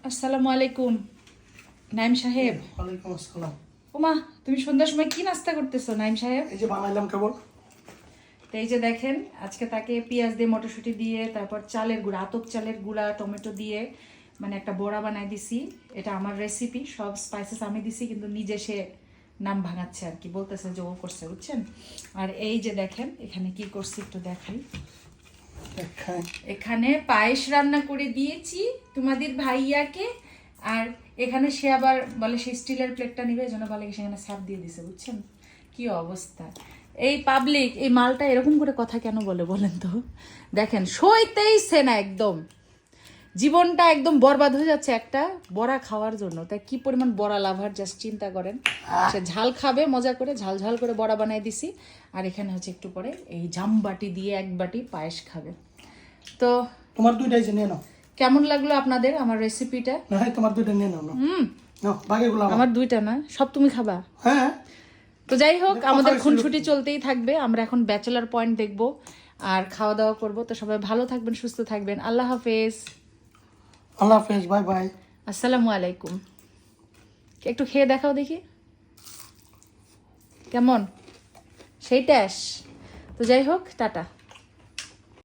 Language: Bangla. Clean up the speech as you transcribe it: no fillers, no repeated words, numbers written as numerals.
আসসালামু আলাইকুম নাইম সাহেব। ওয়ালাইকুম আসসালাম। ওমা, তুমি সন্ধ্যার সময় কি নাস্তা করতেছো নাইম সাহেব? এই যে বানাইলাম কেবল। তো এই যে দেখেন, আজকে তাকে পেঁয়াজ দিয়ে মটরশুঁটি দিয়ে তারপর চালের গুঁড়া, আতপ চালের গুঁড়া, টমেটো দিয়ে মানে একটা বড়া বানাই দিছি। এটা আমার রেসিপি, সব স্পাইসেস আমি দিছি, কিন্তু নিজে সে নাম ভাঙাচ্ছে আর কি, বলতেছে যে ও করছে, বুঝছেন। আর এই যে দেখেন এখানে কি করছি একটু দেখাই। এখানে পায়েস রান্না করে দিয়েছি তোমাদের ভাইয়াকে। আর এখানে সে আবার বলে সে স্টিলের প্লেটটা নিবে, এই জন্য বলে সেখানে স্যাপ দিয়ে দিছে, বুঝছেন কি অবস্থা। এই পাবলিক এই মালটা এরকম করে কথা কেন বলে বলেন তো? দেখেন সইতেইছে না, একদম জীবনটা একদম বরবাদ হয়ে যাচ্ছে একটা বড়া খাওয়ার জন্য। তাই কি পরিমাণ বড়া লাভার, জাস্ট চিন্তা করেন। সে ঝাল খাবে মজা করে, ঝাল ঝাল করে বড়া বানিয়ে দিছি। আর এখানে হচ্ছে একটু পরে এই জামবাটি দিয়ে এক বাটি পায়েস খাবে। তো তোমার দুইটাই যে নিয়ে নাও। কেমন লাগলো আপনাদের আমার রেসিপিটা? না হয় তোমার দুইটা নিয়ে নাও। নাও বাকিগুলো আমার দুইটা না, সব তুমি খাবা? হ্যাঁ। তো যাই হোক, আমাদের খুনসুটি চলতেই থাকবে। আমরা এখন ব্যাচেলার পয়েন্ট দেখবো আর খাওয়া দাওয়া করবো। তো সবাই ভালো থাকবেন, সুস্থ থাকবেন। আল্লাহ হাফেজ। আল্লাহ হাফেজ, বাই বাই। আসসালামু আলাইকুম। একটু খেয়ে দেখাও দেখি কেমন, সেই ট্যাশ। তো যাই হোক, টাটা।